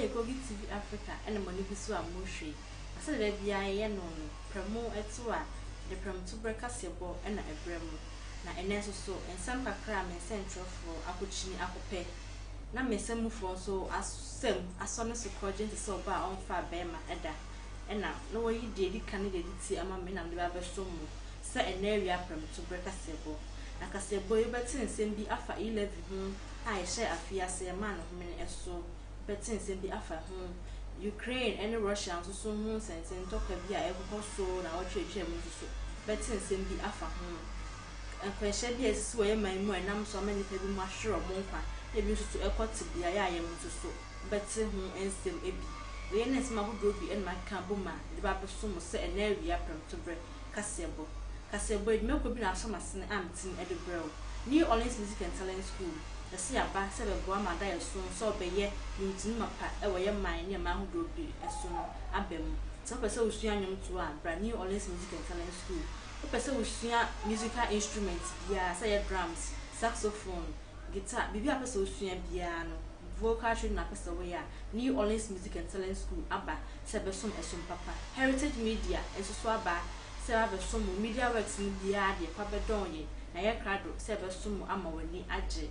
Gogitv Africa and money bisu amushi. I said that the I no promo etua the prom to break us your ball and a bremo. Na eneso so and some kakra and central for akuchini akope. Na me semu for so as sem as soon as project is so bar on far bema eda. And now no way you did candidate ama men and the baby somu. Set an area prom to break us your ball. Na kase boy betin sem bi afa 11 I share a fiase man of many so betin sem bi afa Ukraine and Russia so soon sense and talk a beer ever so now church so betin sem bi afa and question be as way my more and I'm so many people much sure monka they used to equal to be I am so betin and sem ebi we next ma Gogi and my cambuma the baby so say an area prom to break Casebo Casebo milk will be our summer sin am at the brow New Orleans Music and Talent School. The sea about 7 Guama dial soon saw by ye, you mapa, away mine near Mount Gogi, as soon as Abem. Some person was young to one, brand New Orleans Music and Talent School. A person was musical instruments, yeah, say drums, saxophone, guitar, baby episode piano, vocal training away. New Orleans Music and Talent School, Abba, Sabesum as soon papa, Heritage Media, and so swaba, Sabesum media works in the idea, Papa Donye. Na ya krado sebe sumu ama wani aje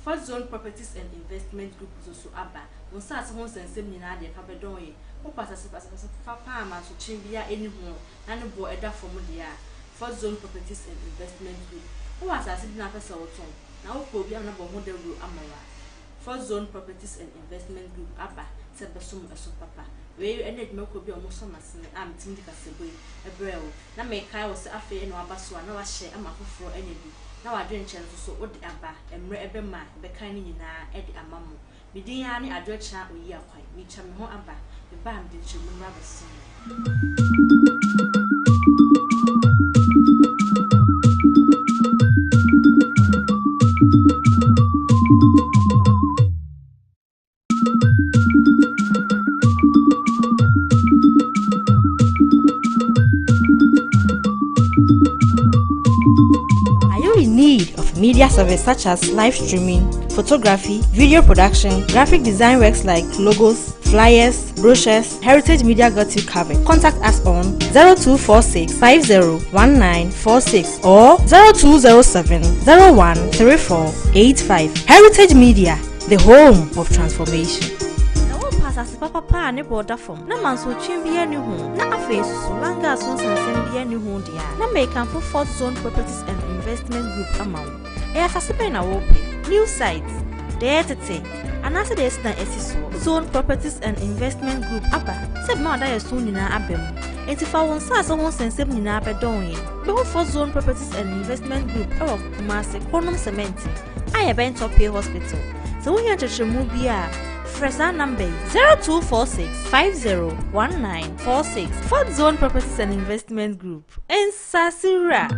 First Zone Properties and Investment Group so aba wonsa ase ho sensem nyina de ka bedon ye wo pasase papa ama so chimbia eni ho na ne bo eda fom de a First Zone Properties and Investment Group wo asase bi na pesa wo ton na wo ko bi am na bo ho de ru amawa First Zone Properties and Investment Group aba sebe sumu eso papa we ene de mako bi o mo so masene am tim de kasebo ebrewo na me kai wo se afa no abaso na wa hye ama foforo ene bi na wa dwen chen so wo de aba emre ebe ma be kan ni nyina e de amamo me din ya ne Adwoa Achiaa Oyiakwan me cha me ho aba me ba am de chemu na baso Media service such as live streaming, photography, video production, graphic design works like logos, flyers, brochures. Heritage Media got you covered. Contact us on 0246 501946 or 0207 013485. Heritage Media, the home of transformation. As papa ne border from na man so chimbia ni hu na aface so langa so sensembia ni hu dia na make am for First Zone Properties and Investment Group amount e asase na wo pe new sites deetete anase de stand esiso Zone Properties and Investment Group aba seb ma da yeso nyina abem enti fa won sa so won sensem nyina abedon ye be ho First Zone Properties and Investment Group of Kumasi Kronum Cement aye ben top hospital so wo ya chechemu bia Fresa number 0246 501946. Fourth Zone Properties and Investment Group in Sasura.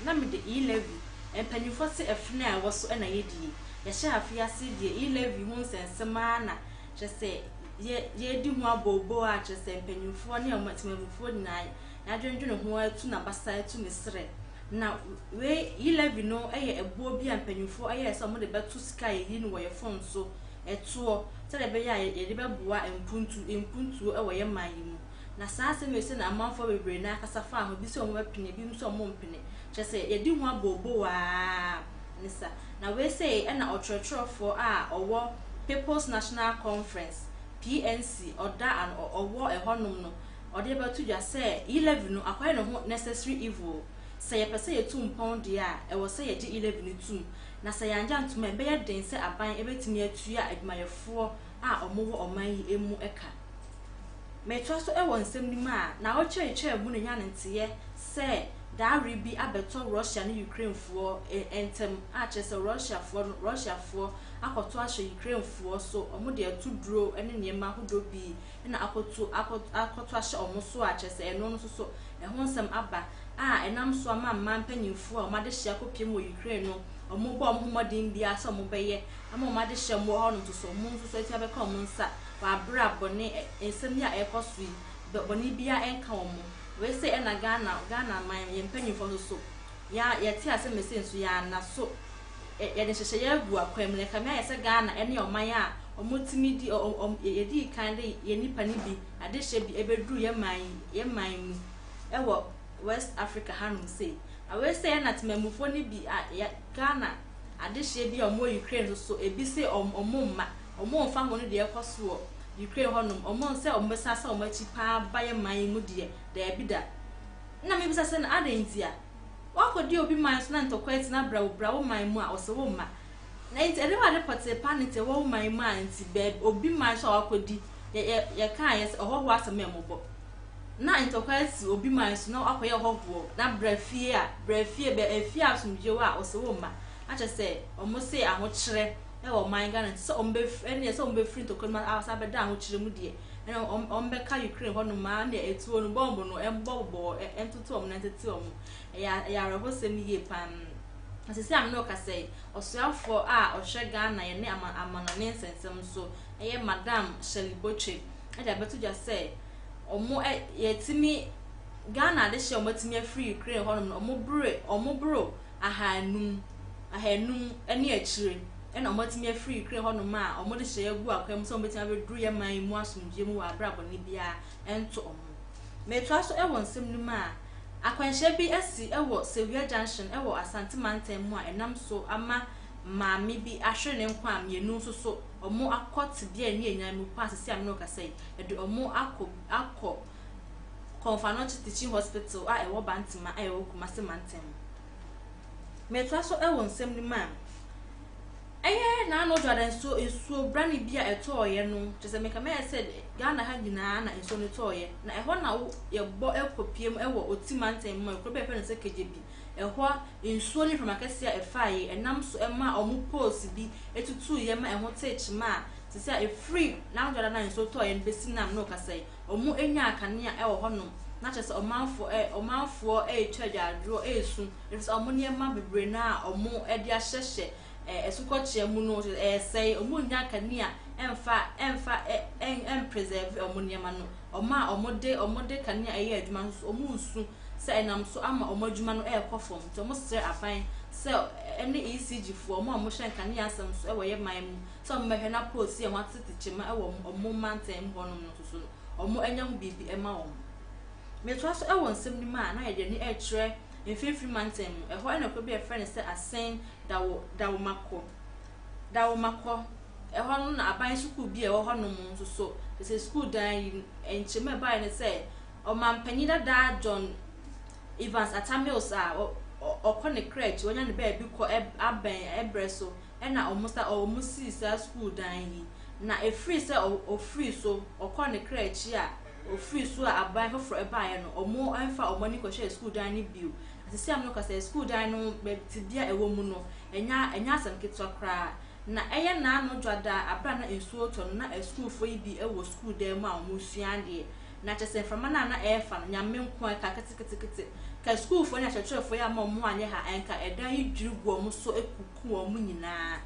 Na me de e-levy empanifo se efne a wo so na yedie ya sha afiase de e-levy hu nsensema na chese ye di hu abobo a chese empanifo ne omatimafo nyina ya dwendwene ho atu na basa atu mesre na we e-levy no eye ebo bi empanifo eye se mo de betu sika yi no wo ye fon so eto se de be ya ye de beboa empuntu e wo ye mayi mu na saa se me se na amanfo bebre na akasafa ho bi se o mo bepene bi so o mo mpene chese ye di hu abobo wa nisa na we say na otrotro a owo People's National Conference PNC oda and owo ehonum no ode betu dwa say e-levy no akwaye no ho necessary evil say ye pese ye tum pound dia e wo say ye di e-levy no tum na say yanja ntuma be ye den say aban ebetimi atu ya admayefo a omowo oman yi emu eka me so e won nsem ni ma na o cheche mu ne nya ntiye say Dari bi abeto Russia and Ukraine for entem a chese Russia for akoto ahye Ukraine for so omo de atu duro ene niema hodo bi na akoto ahye omo so a chese eno no so e ho nsem aba a enam so ama mpanyimfo a omade hye akopiem wo Ukraine no omo bo omo modin bia so omo beye ama omade hye mo ho no so omo so eti abeka omo nsa wa bra bone ensem ya ekoso bone bia enka omo we say na Ghana man yempanyimfo so ya yeti ase mesenso ya na so ye de hyehye ya gu akwam le kama ya se Ghana ene oman a omotimi di ye di kan de ye nipa ni bi ade hye bi ebedu ye man mu ewo West Africa hanum say we say na temamufo ni bi Ghana ade hye bi omo Ukraine so ebi say omo mfa ho no de ekoso Ukraine honum omo nse ombesa sa omachi pa baye man mu de ebida na me bisa se na adentia wakodi obi man so na ntokwet na brawo man mu a osewo ma na enti ede wa de pote panite wo man mu a enti be obi man so wakodi ye kan yes ohoho asem emobo na ntokwet obi man so na akoye ohoho na brafie be afie asumje wa osewo ma ache se omo se ahokyere e wo man Ghana so ombe ene so ombe free to koma asa be da ho kire mu de ene ombe ka Ukraine ho no ma na etuo no bomb no embobo entutu om na entutu om ya rabo semi ye pan asisi am no ka say osuafo a ohwe Ghana ye ne amana ne nsensem so eye madam Shirley Boche e da betu ja say omo yetimi Ghana de hye omotimi free Ukraine ho no omo bro ahanum ene akire ena omotimi free Ukraine ho no ma omode hye agu akwam so omotimi abedru ye man mu asomdie mu wa brabo ne bia ento omo metwa so e won nsem ni ma akwanhye bi asi e wo Sevia Junction e wo Asante Mountain mu a enam so ama maami bi ahwe ne nkwa amienu so omo akoti bia ni enyan mu pa asisi am no ka say e de omo akọ Confanochi Teaching Hospital a e wo Bantima e wo Kumasi Mountain metwa so e won nsem ni ma na no Jordan so esuo brani bia etoye no tese meka me said Ghana ha gina na enso no toye na eho na ye bo ekopiem ewo otimanten mo ekro be fe no se kejebi eho ensuo ni from akasia efaye enam so ema omu post bi etutu ye ma eho teach ma tese e free na Jordan na enso toye no besi nam no ka say omu enya akania ewo ho no na chese omanfo charge adro esu efso omu ne ma bebre na omu e dia hyehye esukoche mu no say omunya kania emfa preserve omunyama no omode kania eye adwuma so omusu say enam so ama omadwuma no ekofom to mo sere afan say ene ECG fo omo hyen kania asem so ewoye man mu so omehwe na post e ho atetichema ewo omo manten ho no so omo enya ho bibi ema omo metwa so ewo nsem ni ma na ye de ni ekire free mountain e ho na ko be a friend say asen da wo mako e ho no na aban school bi e wo ho no mo so say school dan encheme ba ne say o man panida da John Evans Atamils okone crèche wonya ne ba bi ko aben ebreso e na almost sa school dan yi na e free say o free so okone crèche a o free so aban for e ba ye no omo enfa omani ko share school dan ni bio asisi am no ka say school dan no be tibia e wo mu no enya asem ketwa kra na eye na no dwada abra na ensuo to na e school fo yi bi e wo school dan mu a omo suan de na chese from na e fa nyame nko ka kete ka school fo nya church fo ya ma omo anye ha enka edan yi dwiru gu omo so ekuku omo nyina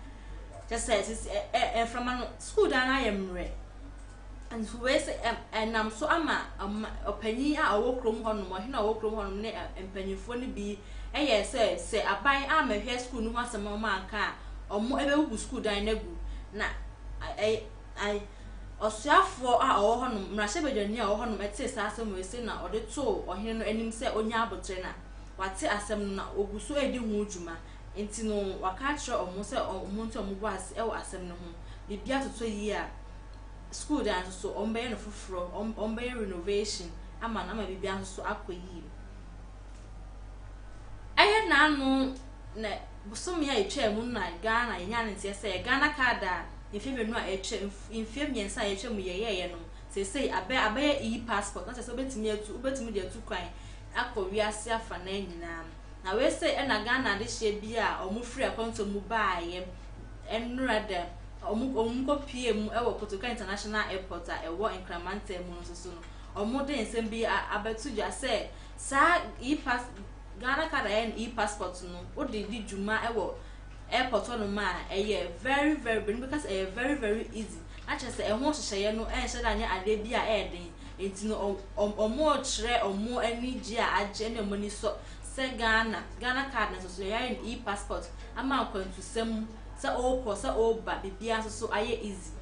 chese from no school dan na yemre and we say nam so ama opanyi a owo krom ho no mo he na owo krom ho no ne empanyifo ne bi eye say aban a ma hwe school no ho asema ma anka omo ebe wu school dan na gu na ai osuafo a owo ho no mrahye bedwani a owo ho no ete sa asem we say na ode to ohene no anim say onya abotre na wate asem na oguso edi hu djuma enti no waka kire omo say omo nto omo boas e wo asem no ho bibia toto yi a school dan so ombe no foforo ombe renovation ama na ma bibia so akoyi aye na anu na busumi ya etwa mu na Ghana yenya ne tie say Ghana kada ifebe no a etwa infie miensa etwa mu yeye no say abe e-passport na say obetimi de atu kwan akọwiase afa na nyina na we say na Ghana de hye bia omu free account mu baaye enrada omu ko PM e wo Kotoka International Airport a e wo Nkramante mu so no omu de nsem bi abetu ja say sa Ghana card and e-passport no o di djuma e wo airport no ma e very big because e very very easy actually say e ho hyehyeye no e hye da nya ade bi a e den enti no omo kire omo ani gi a age na mo ni so say Ghana card na so ya e-passport ama kwantu sem say o ba bibia so aye easy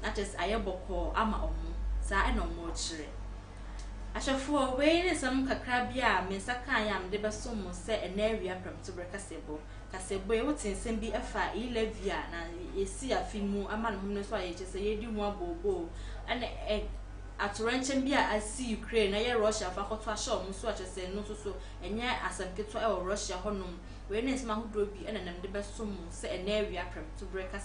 actually aye boko ama omo sa e no mo kire Ashafo we ne sam kakra bia me saka yam de beso mo se enawia pram to breka kasebo e wotinsem bi efa ilevia na esi afimu ama no hom so aye chese yedi mu abobo ane atoranche bia asi Ukraine na ye Russia fa koto asho mo so chese no so enye asamketo e Russia honom we ne sam ahodo bi ene nam de beso mo se enawia pram to breka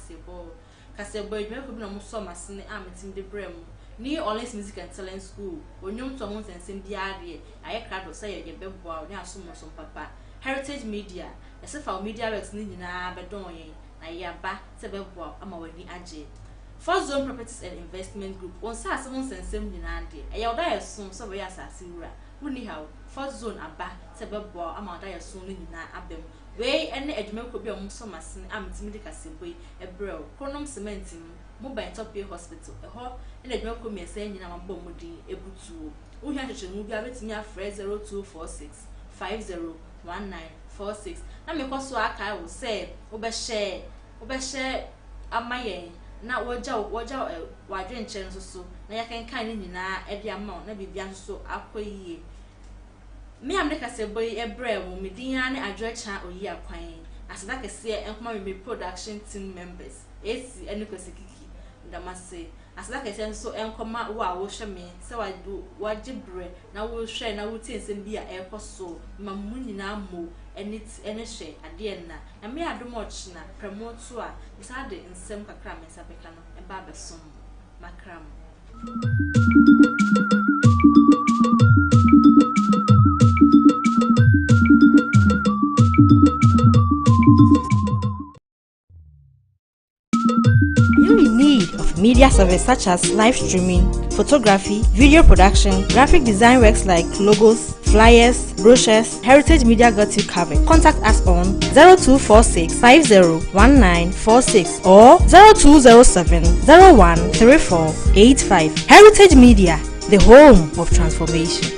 kasebo e me ko bi na mo so masene ametim de brem New Orleans Music and Talent School, Onyum to Homes and Simbiari, I crowd say a bebo, now some papa. Heritage Media, as if our media works nina bedoye, I ba, sebebo, amawani aje. First Zone Properties and Investment Group, on sa someone's and Simdinandi, a yauda soon, so we are Sasira. Wouldn't how, First Zone aba, sebebo, amawada soon in abem. Way any edgement could be on so masin, amtimidica simple, a bro, Kronum cementing. Mobile top hospital e ho na dwuma komi ese nyina mabọ mudi ebutu wo hia hwehwe mu bia betimi afre 0246 501946 na me kwaso aka wo se wo be share amaye na woja wadwe nche nso so na yakenkan ni nyina e dia ma na bibia nso akoyie me am de kaseboy ebre wo medin na Adwoa Achiaa Oyiakwan aseda kese enkoma me production team members esi enukosekiki damase asada kese so enkoma wo a wo hwe me se wagibre na wo hwe na wo tiensem bi a ekoso mamu nyina mo ene hwe ade na me adomoch na promote a bisade nsem kakra me sabeka no e ba besom makram Media service such as live streaming, photography, video production, graphic design works like logos, flyers, brochures. Heritage Media got you covered. Contact us on 0246 501946 or 0207 013485. Heritage Media, the home of transformation.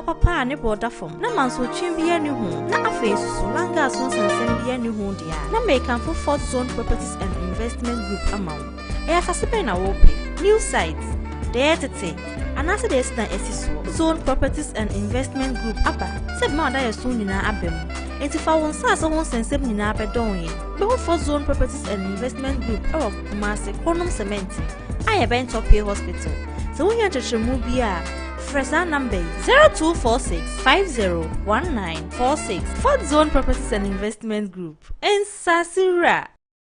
Papa ne border form na manso chimbia ni hu na afa so langa so sansem bia ni hu dia na make am for Fourth Zone Properties and Investment Group amount e asase pe na wo pe new sites there tete anase de esi na esiso. Zone Properties and Investment Group aba. Se ma da yeso nyina abem. Enti fa won sa so won sensem nyina abedon ye. Be ho for Zone Properties and Investment Group ewo Kumasi Kronum Cement. Aye ben Topie Hospital. So when you chechemu bia Fresa number 0246 501946 Fourth Zone Properties and Investment Group. And Sasira.